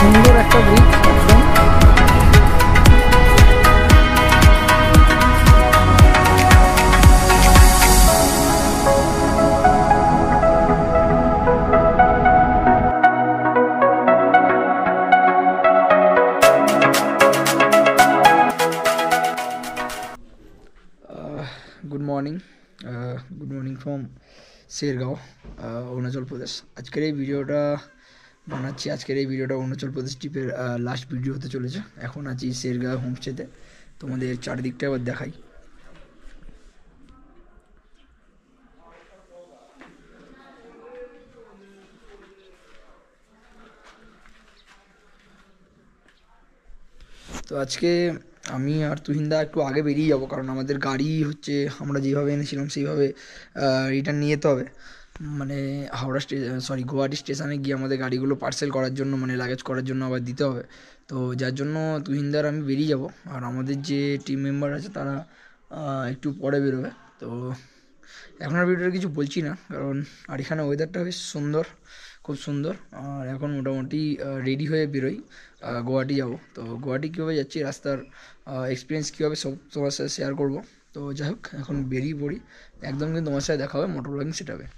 সুন্দর একটা ব্রিজ একদম। Good morning from Shergaon, Arunachal Pradesh. আজকের এই ভিডিওটা অরুণাচল প্রদেশ ট্রিপের লাস্ট ভিডিও হতে চলেছে। এখন আছি শেরগাঁও হোমস্টেতে, তোমাদের চারিদিকটা আবার দেখাই। তো আজকে আমি আর তুহিনদা একটু আগে বেরিয়ে যাবো, কারণ আমাদের গাড়ি হচ্ছে আমরা যেভাবে এনেছিলাম সেইভাবে রিটার্ন নিয়ে যেতে হবে। মানে গুয়াহাটি স্টেশনে গিয়ে আমাদের গাড়িগুলো পার্সেল করার জন্য, মানে লাগেজ করার জন্য আবার দিতে হবে। তো যার জন্য তুহিনদার আমি বেরিয়ে যাব, আর আমাদের যে টিম মেম্বার আছে তারা একটু পরে বেরোবে। তো এখন আর ভিডিওটা কিছু বলছি না, কারণ আর এখানে ওয়েদারটা বেশ সুন্দর, খুব সুন্দর। আর এখন মোটামুটি রেডি হয়ে বেরোই, গুয়াহাটি যাব। তো গুয়াহাটি কীভাবে যাচ্ছি, রাস্তার এক্সপিরিয়েন্স কীভাবে, সব তোমার সাথে শেয়ার করবো। তো যাই হোক, এখন বেরিয়ে পড়ি একদম, কিন্তু তোমার সাথে দেখা হবে মোটর ব্লগিং সেটআপে।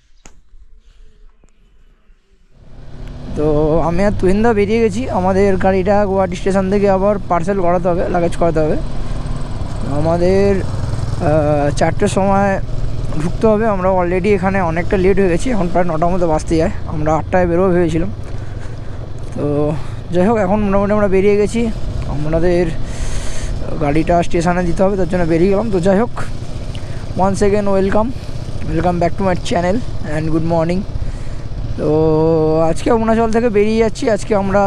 তো আমি আর তুহিনদা বেরিয়ে গেছি। আমাদের গাড়িটা গুয়াহাটি স্টেশন থেকে আবার পার্সেল করাতে হবে, লাগেজ করাতে হবে। আমাদের 4টের সময় ঢুকতে হবে। আমরা অলরেডি এখানে অনেকটা লেট হয়ে গেছি, এখন প্রায় 9টার মতো বাজতে যায়। আমরা 8টায় বেরোবো ভেবেছিলাম। তো যাই হোক, এখন মোটামুটি আমরা বেরিয়ে গেছি। আমাদের গাড়িটা স্টেশনে দিতে হবে, তার জন্য বেরিয়ে গেলাম। তো যাই হোক, once again welcome back to my channel and good morning. তো আজকে অরুণাচল থেকে বেরিয়ে যাচ্ছি। আজকে আমরা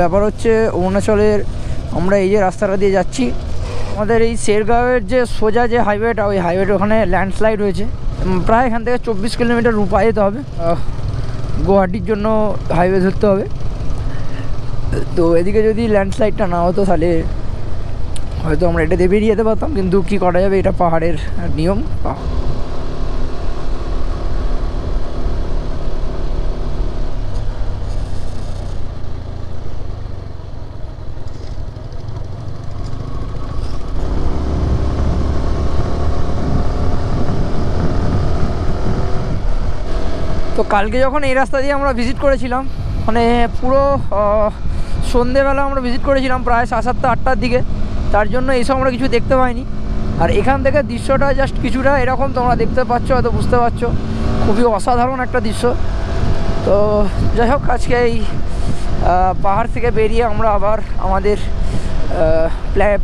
ব্যাপার হচ্ছে অরুণাচলের, আমরা এই যে রাস্তাটা দিয়ে যাচ্ছি, আমাদের এই শেরগাঁওয়ের যে সোজা যে হাইওয়েটা, ওই হাইওয়েটা ওখানে ল্যান্ডস্লাইড হয়েছে। প্রায় এখান থেকে 24 কিলোমিটার রূপা যেতে হবে, গুয়াহাটির জন্য হাইওয়ে ধরতে হবে। তো এদিকে যদি ল্যান্ডস্লাইডটা না হতো তাহলে হয়তো আমরা এটা দিয়ে বেরিয়ে যেতে পারতাম, কিন্তু কী করা যাবে, এটা পাহাড়ের নিয়ম। তো কালকে যখন এই রাস্তা দিয়ে আমরা ভিজিট করেছিলাম, মানে পুরো সন্ধেবেলা আমরা ভিজিট করেছিলাম, প্রায় 7টা 8টার দিকে। তার জন্য এইসব আমরা কিছু দেখতে পাইনি। আর এখান থেকে দৃশ্যটা জাস্ট কিছুটা এরকম তোমরা দেখতে পাচ্ছ, হয়তো বুঝতে পারছো, খুবই অসাধারণ একটা দৃশ্য। তো যাই হোক, আজকে এই পাহাড় থেকে বেরিয়ে আমরা আবার আমাদের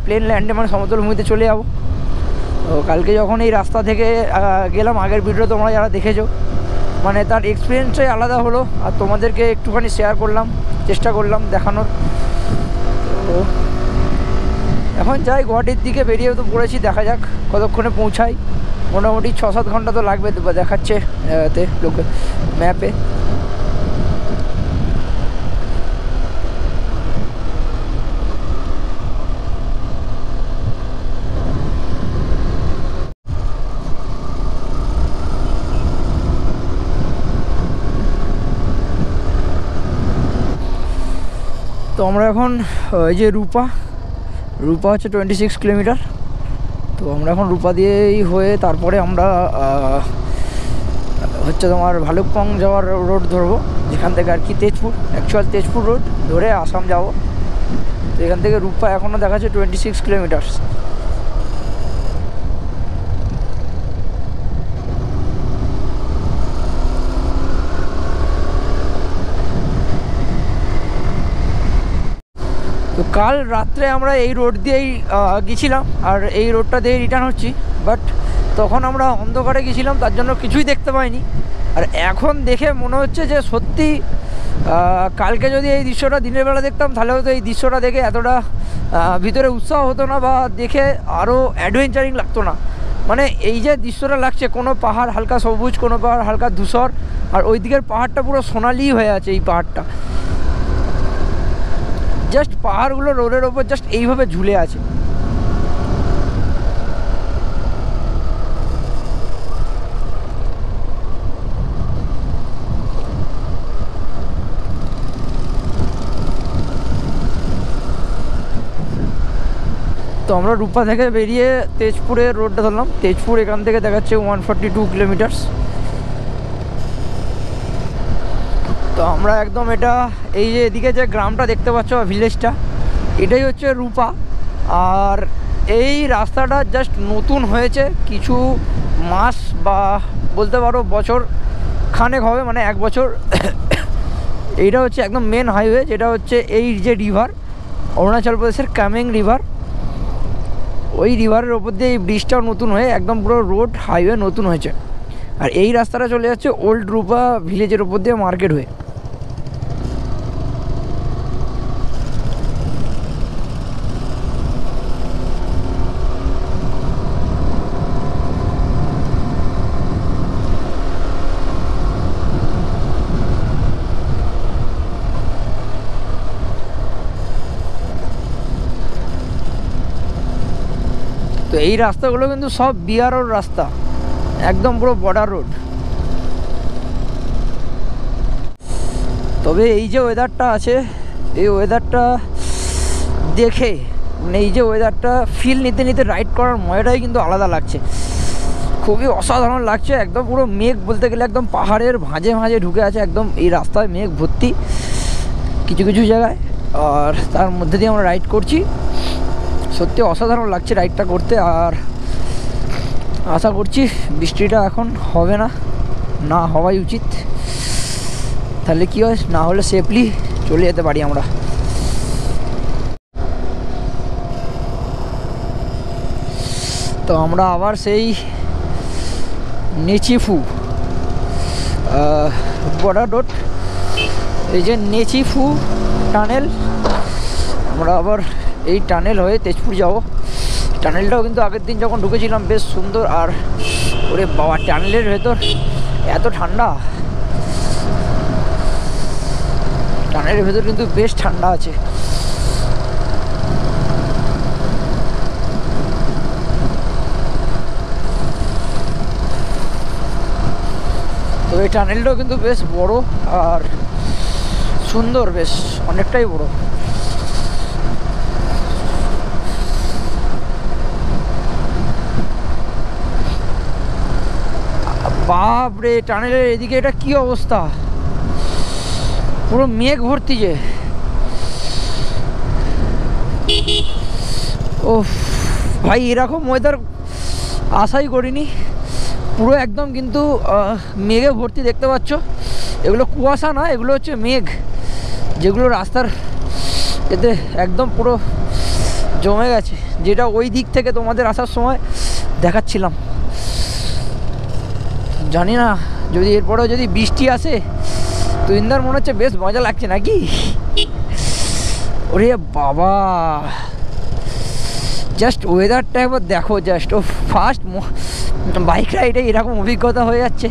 প্লেন ল্যান্ডে, মানে সমতল ভূমিতে চলে যাব। তো কালকে যখন এই রাস্তা থেকে গেলাম, আগের ভিডিও তোমরা যারা দেখেছো, মানে তার এক্সপিরিয়েন্সটাই আলাদা হলো। আর তোমাদেরকে একটুখানি শেয়ার করলাম, চেষ্টা করলাম দেখানোর। তো এখন যাই, গুয়াহাটির দিকে বেরিয়ে তো পড়েছি, দেখা যাক কতক্ষণে পৌঁছাই। মোটামুটি 6-7 ঘন্টা তো লাগবে, দেখাচ্ছে লোকে ম্যাপে। তো আমরা এখন এই যে রূপা হচ্ছে 26 কিলোমিটার। তো আমরা এখন রূপা দিয়েই হয়ে তারপরে আমরা হচ্ছে তোমার ভালুকপং যাওয়ার রোড ধরবো, যেখান থেকে আর কি তেজপুর রোড ধরে আসাম যাব। তো এখান থেকে রূপা এখনও দেখাচ্ছে 26 কিলোমিটার। তো কাল রাত্রে আমরা এই রোড দিয়েই গেছিলাম, আর এই রোডটা দিয়েই রিটার্ন হচ্ছি। বাট তখন আমরা অন্ধকারে গেছিলাম, তার জন্য কিছুই দেখতে পাইনি। আর এখন দেখে মনে হচ্ছে যে সত্যি কালকে যদি এই দৃশ্যটা দিনের বেলা দেখতাম, তাহলে হয়তো এই দৃশ্যটা দেখে এতটা ভিতরে উৎসাহ হতো না, বা দেখে আরও অ্যাডভেঞ্চারিং লাগতো না। মানে এই যে দৃশ্যটা লাগছে, কোনো পাহাড় হালকা সবুজ, কোনো পাহাড় হালকা ধূসর, আর ওই দিকের পাহাড়টা পুরো সোনালি হয়ে আছে। এই পাহাড়টা জাস্ট, পাহাড়গুলো রোডের ওপর জাস্ট এইভাবে ঝুলে আছে। তো আমরা রূপা থেকে বেরিয়ে তেজপুরের রোডটা ধরলাম। তেজপুর এখান থেকে দেখাচ্ছে 142 কিলোমিটার্স। তো আমরা একদম এটা এই যে এদিকে যে গ্রামটা দেখতে পাচ্ছ ভিলেজটা, এটাই হচ্ছে রূপা। আর এই রাস্তাটা জাস্ট নতুন হয়েছে, কিছু মাস বা বলতে পারো বছর খানেক হবে, মানে 1 বছর। এইটা হচ্ছে একদম মেন হাইওয়ে, যেটা হচ্ছে এই যে রিভার, অরুণাচল প্রদেশের কামেং রিভার, ওই রিভারের ওপর দিয়ে এই ব্রিজটাও নতুন হয়ে একদম পুরো রোড হাইওয়ে নতুন হয়েছে। আর এই রাস্তাটা চলে যাচ্ছে ওল্ড রূপা ভিলেজের ওপর দিয়ে মার্কেট হয়ে। তো এই রাস্তাগুলো কিন্তু সব বিআরওর রাস্তা, একদম পুরো বর্ডার রোড। তবে এই যে ওয়েদারটা আছে, এই ওয়েদারটা দেখে মানে এই যে ওয়েদারটা ফিল নিতে নিতে রাইড করার মজাটাই কিন্তু আলাদা লাগছে, খুবই অসাধারণ লাগছে। একদম পুরো মেঘ বলতে গেলে একদম পাহাড়ের ভাঁজে ভাঁজে ঢুকে আছে, একদম এই রাস্তায় মেঘ ভর্তি কিছু কিছু জায়গায়। আর তার মধ্যে দিয়ে আমরা রাইড করছি, সত্যি অসাধারণ লাগছে রাইডটা করতে। আর আশা করছি বৃষ্টিটা এখন হবে না, না হওয়াই উচিত, তাহলে কি হয়, না হলে সেফলি চলে যেতে পারি আমরা। তো আমরা আবার সেই নেচিফু বর্ডার রোড, এই যে নেচিফু টানেল, আমরা আবার এই টানেল হয়ে তেজপুর যাব। টানেলটাও কিন্তু আগের দিন যখন ঢুকেছিলাম বেশ সুন্দর। আর ওরে বাবা, টানেলের ভেতর এত ঠান্ডা, টানেলের ভেতর কিন্তু বেশ ঠান্ডা আছে। তো এই টানেলটাও কিন্তু বেশ বড় আর সুন্দর, বেশ অনেকটাই বড়। বাপরে, টানেলের এদিকে এটা কি অবস্থা, পুরো মেঘ ভর্তি যে। ও ভাই, এরকম ওয়েদার আশাই করিনি, পুরো একদম কিন্তু মেঘে ভর্তি দেখতে পাচ্ছ। এগুলো কুয়াশা না, এগুলো হচ্ছে মেঘ, যেগুলো রাস্তার এতে একদম পুরো জমে গেছে, যেটা ওই দিক থেকে তোমাদের আসার সময় দেখাচ্ছিলাম। জানি না যদি এরপরেও যদি বৃষ্টি আসে, তো ইন্দার মনে হচ্ছে বেশ মজা লাগছে নাকি। ওরে বাবা, জাস্ট ওয়েদারটা একবার দেখো, জাস্ট ও ফার্স্ট বাইক রাইডে এরকম অভিজ্ঞতা হয়ে যাচ্ছে,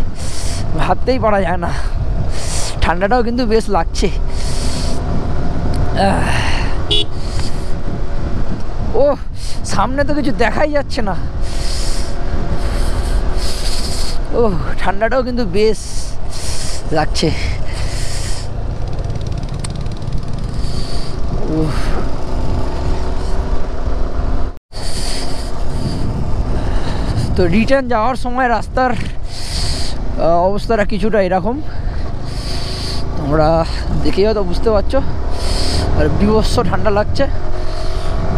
ভাবতেই পারা যায় না। ঠান্ডাটাও কিন্তু বেশ লাগছে। ও সামনে তো কিছু দেখাই যাচ্ছে না। ও ঠান্ডাটাও কিন্তু বেশ লাগছে। তো রিটার্ন যাওয়ার সময় রাস্তার অবস্থাটা কিছুটা এরকম, তোমরা দেখেই হয়তো বুঝতে পারছো। আর বিভৎস ঠান্ডা লাগছে,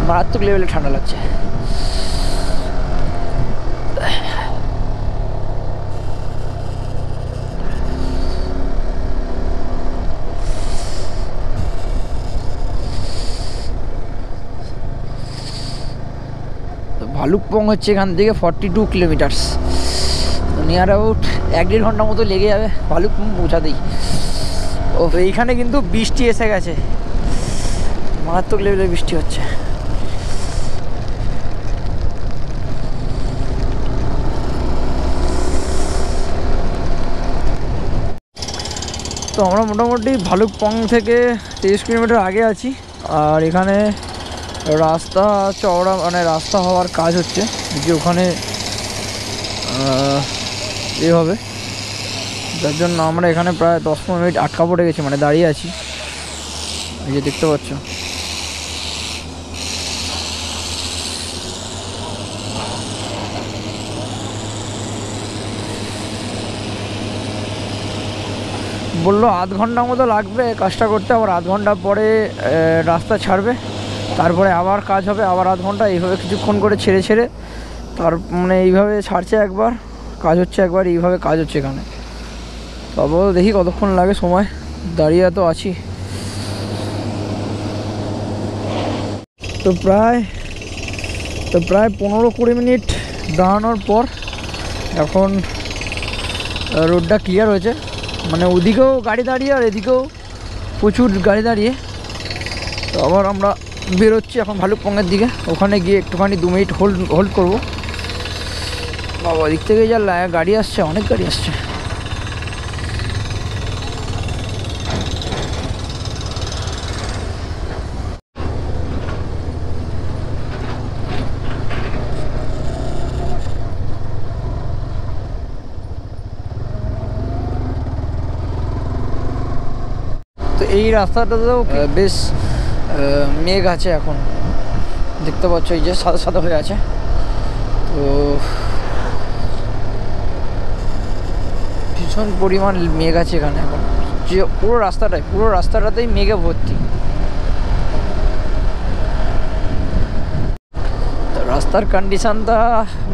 মারাত্মক লেভেলে ঠান্ডা লাগছে। ভালুকপং হচ্ছে এখান থেকে 42 কিলোমিটার্স, নিয়ার অ্যাবাউট 1-1.5 ঘন্টা মতো লেগে যাবে ভালুকপং পৌঁছাতেই। ও এইখানে কিন্তু বৃষ্টি এসে গেছে, মারাত্মক লেভেলের বৃষ্টি হচ্ছে। তো আমরা মোটামুটি ভালুকপং থেকে 30 কিলোমিটার আগে আছি। আর এখানে রাস্তা চওড়া, মানে রাস্তা হওয়ার কাজ হচ্ছে, যে ওখানে এ হবে, যার জন্য আমরা এখানে প্রায় 10-15 মিনিট আটকা পড়ে গেছি, মানে দাঁড়িয়ে আছি। এই যে দেখতে পাচ্ছ, বললো আধ ঘন্টা মতো লাগবে কাজটা করতে, আবার আধ ঘন্টা পরে রাস্তা ছাড়বে, তারপরে আবার কাজ হবে আবার আধ ঘন্টা, এইভাবে কিছুক্ষণ করে ছেড়ে ছেড়ে তার মানে এইভাবে ছাড়ছে একবার, কাজ হচ্ছে একবার, এইভাবে কাজ হচ্ছে এখানে। তারপর দেখি কতক্ষণ লাগে সময়, দাঁড়িয়ে তো আছি। তো প্রায় 15-20 মিনিট দাঁড়ানোর পর এখন রোডটা ক্লিয়ার হয়েছে, মানে ওদিকেও গাড়ি দাঁড়িয়ে আর এদিকেও প্রচুর গাড়ি দাঁড়িয়ে। তো আবার আমরা বেরোচ্ছি এখন ভালুকপংয়ের দিকে, ওখানে গিয়ে একটুখানি 2 মিনিট হোল্ড করবো। বাবা ওদিক থেকে যা গাড়ি আসছে, অনেক গাড়ি আসছে। তো এই রাস্তাটাতেও বেশ মেঘ আছে, এখন দেখতে পাচ্ছ এই যে সাদা সাদা হয়ে আছে। তো ভীষণ পরিমাণ মেঘ আছে এখানে এখন, যে পুরো রাস্তাটাতেই মেঘে ভর্তি। তো রাস্তার কন্ডিশানটা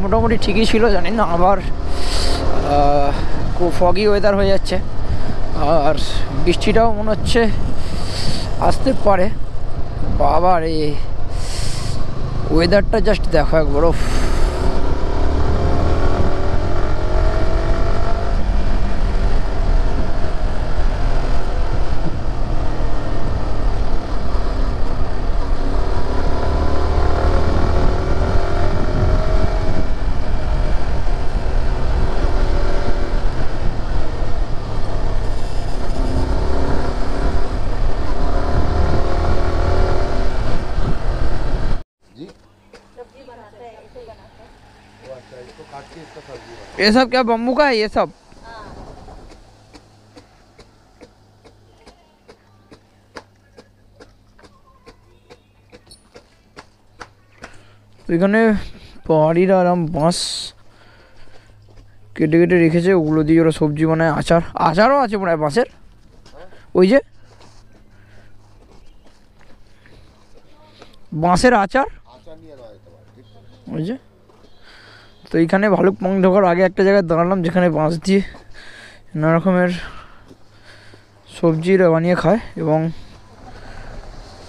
মোটামুটি ঠিকই ছিল, জানি না আবার খুব ফগি ওয়েদার হয়ে যাচ্ছে, আর বৃষ্টিটাও মনে হচ্ছে আসতে পারে। বাবার এই ওয়েদারটা জাস্ট দেখো একবার। ये सब क्या बम्बू का है ये सब? তো এখানে পাহাড়িরা আরাম বাঁশ কেটে কেটে রেখেছে, ওগুলো দিয়ে ওরা সবজি বানায়। আচারও আছে মনে হয় বাঁশের, ওই যে বাঁশের আচার ওই যে। তো এইখানে ভালুকপং ঢোকার আগে একটা জায়গায় দাঁড়ালাম, যেখানে বাঁশ দিয়ে নানা রকমের সবজিরা বানিয়ে খায়, এবং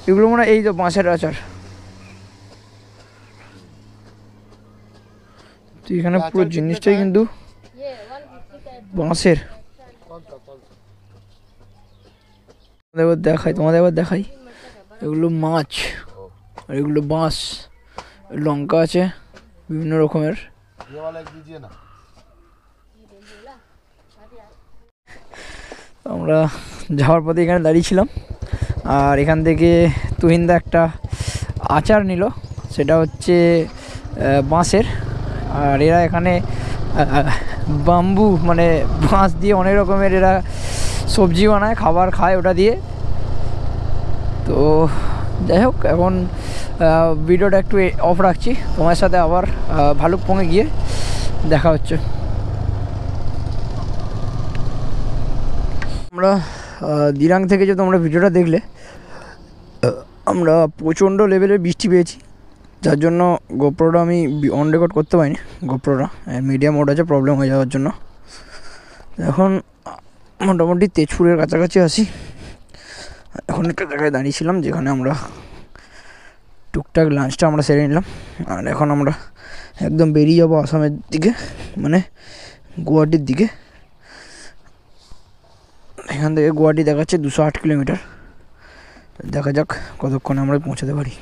এগুলো মনে হয় এই তো বাঁশের আচার। তো এখানে পুরো জিনিসটাই কিন্তু বাঁশের। তোমাদের এবার দেখাই, এগুলো মাছ আর এগুলো বাঁশ, লঙ্কা আছে বিভিন্ন রকমের। আমরা যাওয়ার পথে এখানে দাঁড়িয়েছিলাম, আর এখান থেকে তুহিনদা একটা আচার নিল, সেটা হচ্ছে বাঁশের। আর এরা এখানে বাম্বু মানে বাঁশ দিয়ে অনেক রকমের এরা সবজি বানায়, খাবার খায় ওটা দিয়ে। তো যাই হোক, এখন ভিডিওটা একটু অফ রাখছি, তোমার সাথে আবার ভালুকপংয়ে গিয়ে দেখা হচ্ছে। আমরা দিরাং থেকে যে তোমরা ভিডিওটা দেখলে, আমরা প্রচণ্ড লেভেলের বৃষ্টি পেয়েছি, যার জন্য গোপ্রোটা আমি অন রেকর্ড করতে পারিনি। গোপ্রোটা মিডিয়াম মোড আছে, প্রবলেম হয়ে যাওয়ার জন্য। এখন মোটামুটি তেজপুরের কাছাকাছি আসি। এখন একটা জায়গায় দাঁড়িয়েছিলাম, যেখানে আমরা টুকটাক লাঞ্চটা আমরা সেরে নিলাম, আর এখন আমরা একদম বেরিয়ে যাবো আসামের দিকে, মানে গুয়াহাটির দিকে। এখান থেকে গুয়াহাটি দেখাচ্ছে 208 কিলোমিটার। দেখা যাক কতক্ষণে আমরা পৌঁছাতে পারি।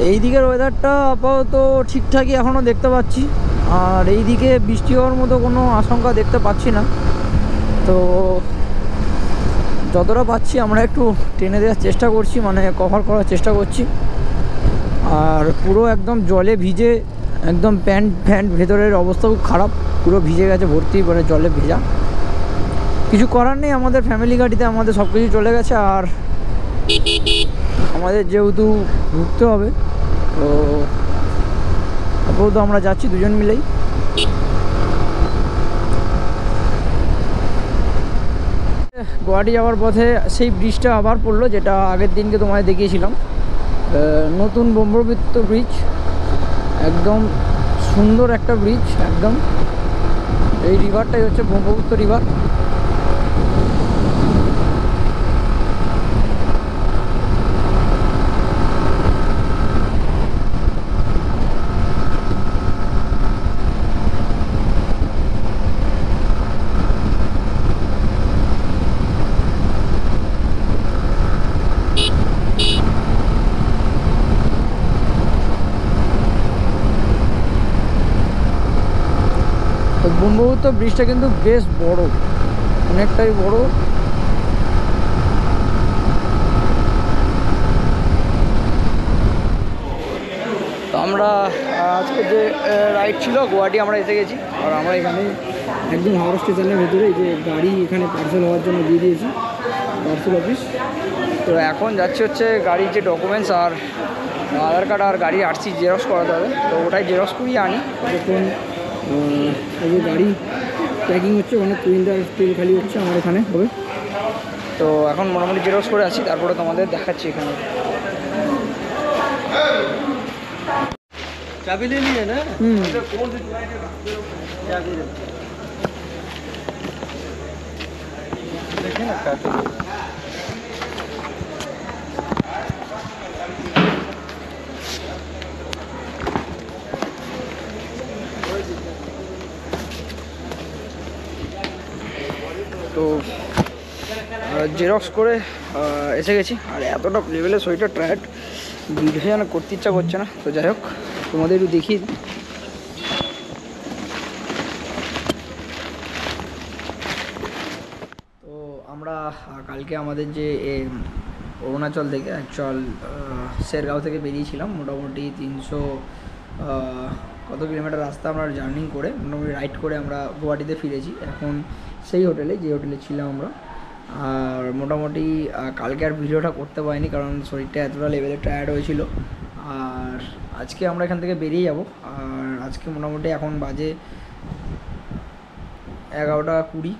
এই দিকের ওয়েদারটা আপাতত ঠিকঠাকই এখনও দেখতে পাচ্ছি, আর এই দিকে বৃষ্টি হওয়ার মতো কোনো আশঙ্কা দেখতে পাচ্ছি না। তো যতটা পাচ্ছি আমরা একটু টেনে দেওয়ার চেষ্টা করছি, মানে কভার করার চেষ্টা করছি। আর পুরো একদম জলে ভিজে একদম প্যান্ট ফ্যান্ট ভেতরের অবস্থা খুব খারাপ, পুরো ভিজে গেছে ভর্তি, মানে জলে ভেজা। কিছু করার নেই, আমাদের ফ্যামিলি গাড়িতে আমাদের সব কিছু চলে গেছে। আর আমাদের যেহেতু ঘুরতে হবে তো আপাতত আমরা যাচ্ছি দুজন মিলেই। গুয়াহাটি যাওয়ার পথে সেই ব্রিজটা আবার পড়লো, যেটা আগের দিনকে তোমায় দেখিয়েছিলাম, নতুন ব্রহ্মপুত্র ব্রিজ। একদম সুন্দর একটা ব্রিজ একদম। এই রিভারটাই হচ্ছে ব্রহ্মপুত্র রিভার। ব্রহ্মপুত্র ব্রিজটা কিন্তু বেশ বড়, অনেকটাই বড়। তো আমরা আজকে যে রাইড ছিল গুয়াহাটি আমরা এসে গেছি। আর আমরা এখানে একদম হাওড়া স্টেশনের ভেতরে এই যে গাড়ি এখানে পার্সেল হওয়ার জন্য দিয়ে দিয়েছি, পার্সেল অফিস। তো এখন যাচ্ছে হচ্ছে গাড়ির যে ডকুমেন্টস আর আধার কার্ড আর গাড়ি আরসি জেরক্স করাতে হবে, তো ওটাই জেরক্স করিয়ে আনি। যখন এই যে গাড়ি প্যাকিং হচ্ছে, ওখানে টুইন্ডার তেল খালি হচ্ছে আমার এখানে হবে। তো এখন মোটামুটি জেরক্স করে আছি, তারপরে তোমাদের দেখাচ্ছি এখানে। চাবি নিয়ে নিয়ে না দেখে না তো জেরক্স করে এসে গেছি। আর এতটা লেভেলে শরীরটা টায়ার্ড, ভিডিও যেন করতে ইচ্ছা করছে না। তো যাই হোক তোমাদের একটু দেখিয়ে দিই। তো আমরা কালকে আমাদের যে অরুণাচল থেকে অ্যাকচুয়াল শেরগাঁও থেকে বেরিয়েছিলাম, মোটামুটি 300 কত কিলোমিটার রাস্তা আমরা জার্নি করে মোটামুটি রাইড করে আমরা গুয়াহাটিতে ফিরেছি। এখন সেই হোটেলে যে হোটেলে ছিলাম আমরা। আর মোটামুটি কালকে আর ভিডিওটা করতে পারিনি, কারণ শরীরটা এতটা লেভেলে টায়ার্ড হয়েছিল। আর আজকে আমরা এখান থেকে বেরিয়ে যাব। আর আজকে মোটামুটি এখন বাজে 11:20,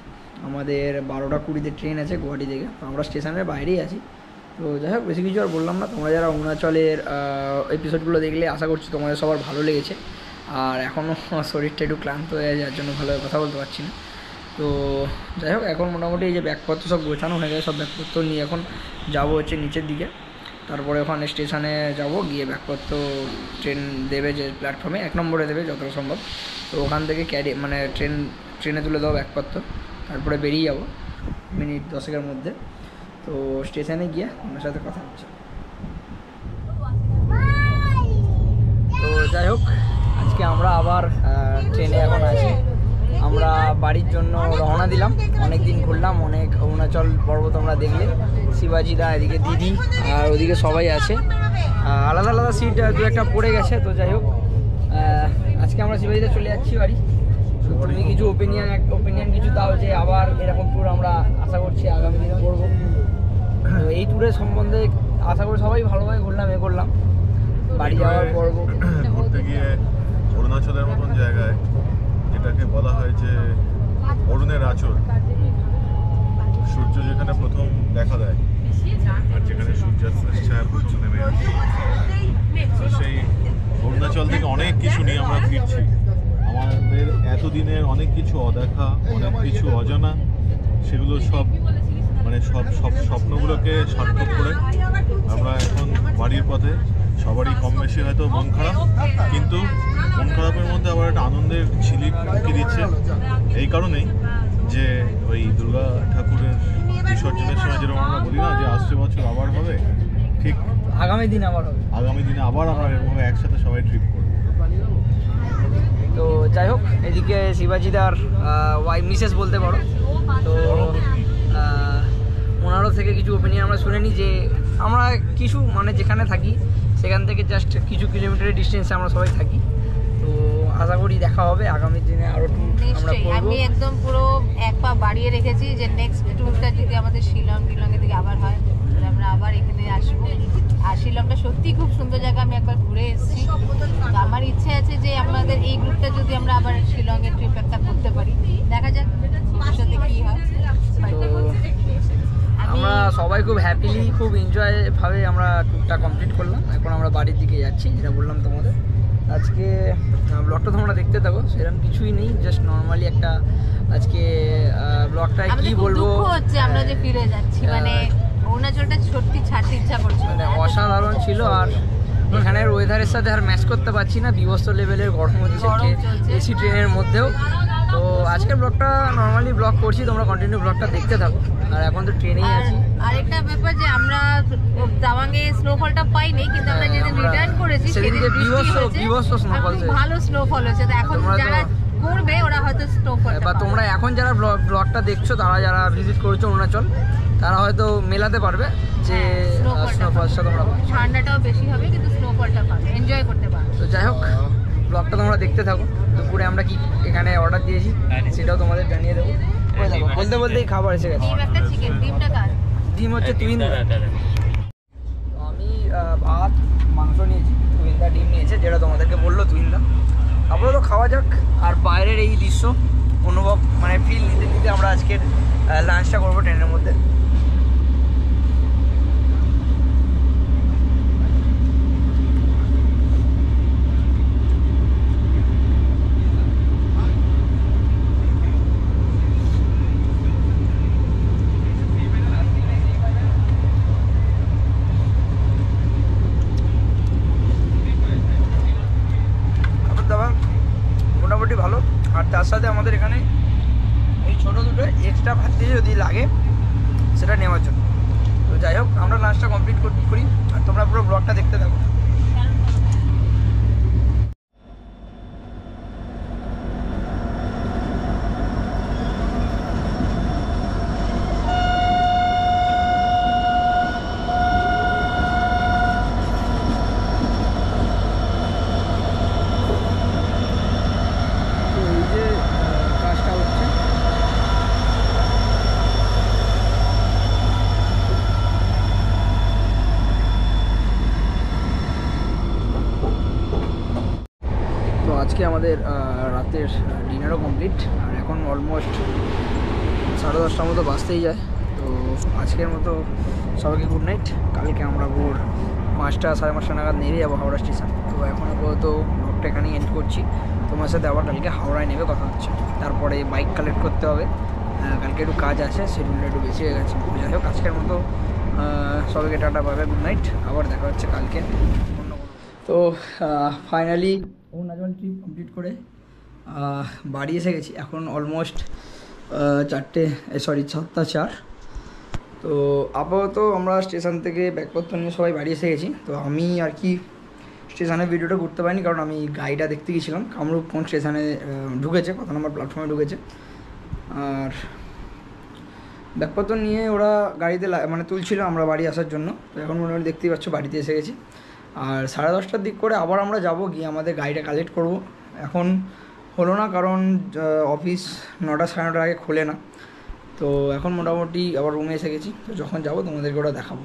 আমাদের 12:20 ট্রেন আছে গুয়াহাটি থেকে। তো আমরা স্টেশনের বাইরেই আছি। তো যাই হোক বেশি কিছু আর বললাম না। তোমরা যারা অরুণাচলের এপিসোডগুলো দেখলে আশা করছি তোমাদের সবার ভালো লেগেছে। আর এখনও শরীরটা একটু ক্লান্ত হয়ে যায়, যার জন্য ভালোভাবে কথা বলতে পারছি না। তো যাই হোক এখন মোটামুটি এই যে ব্যাগপত্র সব গোছানো হয়ে গেছে, সব ব্যাগপত্র নিয়ে এখন যাবো হচ্ছে নিচের দিকে। তারপরে ওখানে স্টেশনে যাব, গিয়ে ব্যাগপত্র ট্রেন দেবে যে প্ল্যাটফর্মে 1 নম্বরে দেবে যতটা সম্ভব। তো ওখান থেকে মানে ট্রেনে তুলে দেবো ব্যাগপত্র, তারপরে বেরিয়ে যাবো মিনিট 10-এর মধ্যে। তো স্টেশনে গিয়ে ওনার সাথে কথা হচ্ছে। তো যাই হোক আজকে আমরা আবার ট্রেনে এখন আছি। আমরা বাড়ির জন্য রওনা দিলাম। অনেক দিন ঘুরলাম, অনেক অরুণাচল পর্বত আমরা দেখলে। শিবাজিদা, এদিকে দিদি, আর ওদিকে সবাই আছে। আলাদা আলাদা সিট দু একটা পড়ে গেছে। তো যাই হোক আজকে আমরা শিবাজিদা চলে যাচ্ছি বাড়ি। তুমি কিছু ওপিনিয়ন কিছু দাও যে আবার এরকম ট্যুর আমরা আশা করছি আগামী দিনে করবো। তো এই ট্যুরের সম্বন্ধে আশা করি সবাই ভালোভাবে ঘুরলাম, করলাম। বাড়ি যাওয়ার পর্ব ঘুরতে গিয়ে অরুণাচলের মতন জায়গায়, যেটাকে বলা হয় যে অরুণের আঁচল, সূর্য যেখানে প্রথম দেখা দেয় আর যেখানে সূর্যাস্তের ছায়া প্রচুর নেমে আসে, তো সেই অরুণাচল থেকে অনেক কিছু নিয়ে আমরা ফিরছি। আমাদের এতদিনের অনেক কিছু অদেখা, অনেক কিছু অজানা, সেগুলো সব সব স্বপ্নগুলোকে সার্থক করে আমরা এখন বাড়ির পথে। সবারই কম বেশি হয়তো মন খারাপ, কিন্তু মন খারাপের মধ্যে আবার একটা আনন্দের ঝিলিক উঁকি দিচ্ছে। এই কারণেই যে ওই দুর্গা ঠাকুরের বিসর্জনের সময় যেরকম আমরা বলি না যে আসছে বছর আবার হবে, ঠিক আগামী দিনে আবার আমরা এরকমভাবে একসাথে সবাই ট্রিপ করবো। তো যাই হোক এদিকে শিবাজিদার ওয়াইফ মিসেস বলতে পারো, তো ওনারও থেকে কিছু ওপিনিয়ন আমরা শুনে নিই যে আমরা কিছু মানে যেখানে থাকি সেখান থেকে জাস্ট কিছু কিলোমিটারের ডিস্টেন্সে আমরা সবাই থাকি। তো আশা করি দেখা হবে আগামী দিনে আরও ট্যুর আমরা নিশ্চয়ই। করব। আমি একদম পুরো এক পা বাড়িয়ে রেখেছি যে নেক্সট ট্যুরটা যদি আমাদের শিলংয়ের দিকে আবার হয় তাহলে আমরা আবার এখানে আসবো। আর শিলংটা সত্যি খুব সুন্দর জায়গা, আমি একবার ঘুরে এসেছি। তো আমার ইচ্ছে আছে যে আমাদের এই গ্রুপটা যদি আমরা আবার শিলংয়ের ট্রিপ একটা করতে পারি, দেখা যাক ভবিষ্যতে কি হয়। তো আমরা সবাই খুব হ্যাপিলি খুব এনজয় ভাবে আমরা ট্যুরটা কমপ্লিট করলাম। এখন আমরা বাড়ির দিকে যাচ্ছি, যেটা বললাম তোমাদের। আজকে ব্লগটা তোমরা দেখতে থাকো, সেরকম কিছুই নেই, জাস্ট নর্মালি একটা আজকে ব্লগটায় কি বলবো, দুঃখ হচ্ছে আমরা যে ফিরে যাচ্ছি, মানে অরুণাচলটা সত্যি ছাড়তে ইচ্ছা করছে মানে অসাধারণ ছিল। আর এখানের ওয়েদারের সাথে আর ম্যাচ করতে পারছি না, বিভৎস লেভেলের গরম হচ্ছে এসি ট্রেনের মধ্যেও। তো আজকের ব্লগটা নর্মালি ব্লগ করছি, তোমরা কন্টিনিউ ব্লগটা দেখতে থাকো। আর এখন তো ট্রেনেই আছি। আরেকটা ব্যাপার যে আমরা তাওয়াঙ্গে স্নোফলটা পাইনি, কিন্তু আমরা যেদিন রিটার্ন করেছি সেদিনকে বিভৎস স্নোফল, ভালো স্নোফল হয়েছে। তো এখন যারা করবে ওরা হয়তো স্নোফল, বা তোমরা এখন যারা ব্লগটা দেখছো, তারা যারা ভিজিট করেছো অরুণাচল, তারা হয়তো মেলাতে পারবে যে স্নোফলটা তোমরা ঠান্ডাটাও বেশি হবে কিন্তু স্নোফলটা পাবে, এনজয় করতে পারবে। তো যাই হোক, ব্লগটা তোমরা দেখতে থাকো। দুপুরে আমরা কি এখানে অর্ডার দিয়েছি সেটাও তোমাদের জানিয়ে দেবো। বলতে বলতেই খাবার এসে গেছে। ডিম একটা চিকেন, ডিমটা কার? ডিম হচ্ছে তুইন্দা। আমি ভাত মাংস নিয়েছি, তুইন্দা ডিম নিয়েছে, যেটা তোমাদেরকে বললো তুইন্দা। আপাতত খাওয়া যাক। আর বাইরের এই দৃশ্য অনুভব মানে ফিল নিতে নিতে আমরা আজকের লাঞ্চটা করবো ট্রেনের মধ্যে। মোটামুটি ভালো। আর তার সাথে আমাদের এখানে এই ছোটো দুটো এক্সট্রা ভাত দিয়ে যদি লাগে সেটা নেওয়ার জন্য। তো যাই হোক, আমরা লাঞ্চটা কমপ্লিট করি আর তোমরা পুরো ব্লগটা দেখতে থাকো। আজকে আমাদের রাতের ডিনারও কমপ্লিট। আর এখন অলমোস্ট 10:30টার মতো বাজতেই যায়। তো আজকের মতো সবাইকে গুড নাইট। কালকে আমরা ভোর 5টা 5:30 নাগাদ নেমে যাবো হাওড়া স্টেশন। তো এখন আপাতত ব্লগটা এখানেই এন্ড করছি। তোমার সাথে আবার কালকে হাওড়ায় নেমে কথা হচ্ছে। তারপরে বাইক কালেক্ট করতে হবে, কালকে একটু কাজ আছে, শিডিউলটা একটু বেশি হয়ে গেছে। যাই হোক, আজকের মতো সবাইকে tata, bye bye, good night. আবার দেখা হচ্ছে কালকে অন্য। তো ফাইনালি অরুণাচল ট্রিপ কমপ্লিট করে বাড়ি এসে গেছি। এখন অলমোস্ট 7:04। তো আপাতত আমরা স্টেশন থেকে ব্যাগপত্র নিয়ে সবাই বাড়ি এসে গেছি। তো আমি আর কি স্টেশনে ভিডিওটা করতে পারিনি, কারণ আমি গাড়িটা দেখতে গেছিলাম কামরূপ কোন স্টেশনে ঢুকেছে, কত নম্বর প্ল্যাটফর্মে ঢুকেছে। আর ব্যাগপত্র নিয়ে ওরা গাড়িতে মানে তুলছিল আমরা বাড়ি আসার জন্য। তো এখন মোটামুটি দেখতেই পাচ্ছ বাড়িতে এসে গেছি। আর 10:30টার দিক করে আবার আমরা যাব, গিয়ে আমাদের গাড়িটা কালেক্ট করব। এখন হলো না, কারণ অফিস 9টা 9:30 আগে খোলে না। তো এখন মোটামুটি আবার রুমে এসে গেছি। তো যখন যাব তোমাদেরকে ওটা দেখাবো।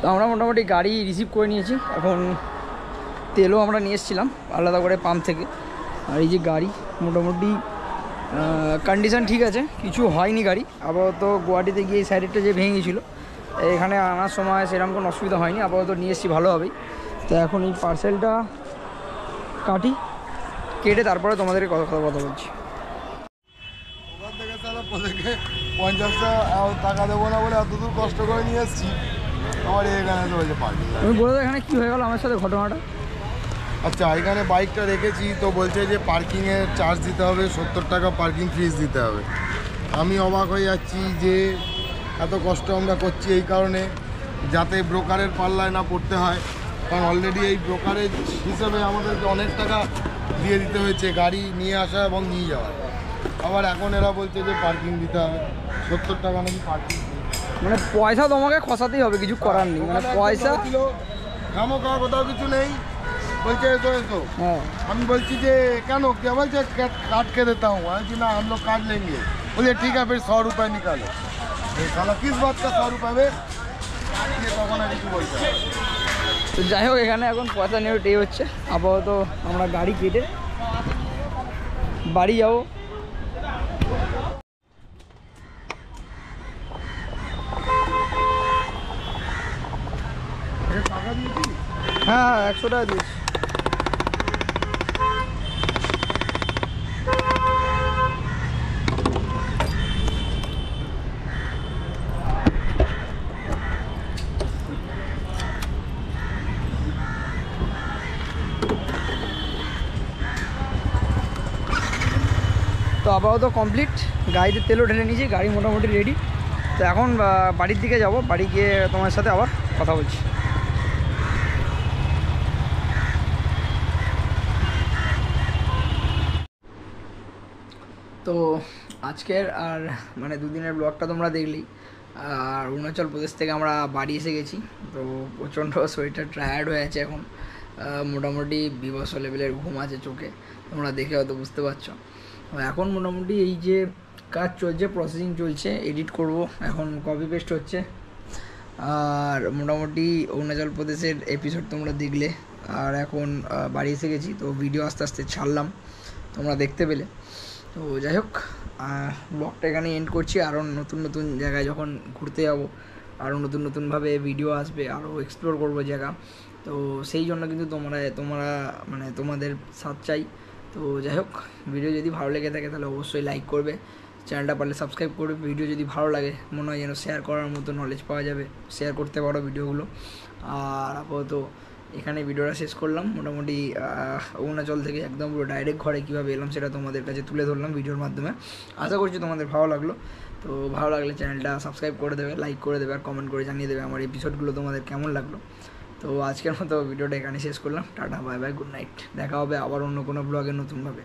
তো আমরা মোটামুটি গাড়ি রিসিভ করে নিয়েছি। এখন তেলও আমরা নিয়ে এসেছিলাম আলাদা করে পাম্প থেকে। আর এই যে গাড়ি মোটামুটি কন্ডিশান ঠিক আছে, কিছু হয়নি গাড়ি। আপাতত গুয়াহাটিতে গিয়ে এই সাইডটা যে ভেঙে গিয়েছিলো, এখানে আনার সময় সেরকম কোনো অসুবিধা হয়নি। আপাতত নিয়ে এসেছি ভালোভাবেই। তো এখন এই পার্সেলটা কেটে তারপরে তোমাদেরকে কথা বলছি। ওখান থেকে তাহলে 50টা টাকা দেবো না বলে এত দূর কষ্ট করে নিয়ে এসেছি। আমার এখানে তো বলছে পারবি। তুমি বলে দাও এখানে কী হয়ে গেল আমার সাথে ঘটনাটা। আচ্ছা, এখানে বাইকটা রেখেছি, তো বলছে যে পার্কিংয়ের চার্জ দিতে হবে, 70 টাকা পার্কিং ফিস দিতে হবে। আমি অবাক হয়ে যাচ্ছি যে এত কষ্ট আমরা করছি এই কারণে, যাতে ব্রোকারের পাল্লায় না পড়তে হয়। কারণ অলরেডি এই ব্রোকারেজ হিসেবে আমাদেরকে অনেক টাকা দিয়ে দিতে হয়েছে গাড়ি নিয়ে আসা এবং নিয়ে যাওয়া। আবার এখন এরা বলছে যে পার্কিং দিতে হবে, 70 টাকা নাকি পার্কিং। মানে পয়সা তোমাকে খসাতেই হবে, কিছু করার নেই, মানে পয়সা। খামোখা কোথাও কিছু নেই, বলছে এসো এসো। হ্যাঁ, আমি বলছি যে কেন, क्या বলছে काट के देता हूँ। আমি বলছি না हम लोग काट लेंगे। बोले ठीक है फिर 100 रुपये निकालो। साला किस बात का 100 रुपये बे? তখন আর কিছু বলছে না। তো যাই হোক এখানে এখন পয়সা নিয়ে টেই হচ্ছে। আপাতত আমরা গাড়ি কেটে বাড়ি যাবো। টাকা দিয়েছি? হ্যাঁ 100 টাকা দিয়েছি। তো আপাতত কমপ্লিট, গাড়িতে তেলও ঢেলে নিয়েছি, গাড়ি মোটামুটি রেডি। তো এখন বাড়ির দিকে যাব, বাড়ি গিয়ে তোমার সাথে আবার কথা বলছি। তো আজকের আর মানে দুদিনের ব্লগটা তোমরা দেখলেই। আর অরুণাচল প্রদেশ থেকে আমরা বাড়ি এসে গেছি। তো প্রচণ্ড শরীরটা টায়ার্ড হয়ে আছে এখন, মোটামুটি বিভৎস লেভেলের ঘুম আছে চোখে, তোমরা দেখে হয়তো বুঝতে পারছো। এখন মোটামুটি এই যে কাজ চলছে, প্রসেসিং চলছে, এডিট করব, এখন কপি পেস্ট হচ্ছে। আর মোটামুটি অরুণাচল প্রদেশের এপিসোড তোমরা দেখলে। আর এখন বাড়ি এসে গেছি, তো ভিডিও আস্তে আস্তে ছাড়লাম, তোমরা দেখতে পেলে। তো যাই হোক ব্লগটা এখানে এন্ড করছি। আরও নতুন নতুন জায়গায় যখন ঘুরতে যাব, আরও নতুন নতুনভাবে ভিডিও আসবে, আরও এক্সপ্লোর করবো জায়গা। তো সেই জন্য কিন্তু তোমরা মানে তোমাদের সাথ চাই। তো যাই হোক, ভিডিও যদি ভালো লেগে থাকে তাহলে অবশ্যই লাইক করবে, চ্যানেলটা পারলে সাবস্ক্রাইব করবে। ভিডিও যদি ভালো লাগে, মনে হয় যেন শেয়ার করার মতো নলেজ পাওয়া যাবে, শেয়ার করতে পারো ভিডিওগুলো। আর আপাতত এখানে ভিডিওটা শেষ করলাম। মোটামুটি অরুণাচল থেকে একদম পুরো ডাইরেক্ট ঘরে কীভাবে এলাম সেটা তোমাদের কাছে তুলে ধরলাম ভিডিওর মাধ্যমে। আশা করছি তোমাদের ভালো লাগলো। তো ভালো লাগলে চ্যানেলটা সাবস্ক্রাইব করে দেবে, লাইক করে দেবে, আর কমেন্ট করে জানিয়ে দেবে আমার এপিসোডগুলো তোমাদের কেমন লাগলো। তো আজকের মতো ভিডিওটা এখানে শেষ করলাম। Tata, bye bye, good night. দেখা হবে আবার অন্য কোনো ব্লগে নতুনভাবে।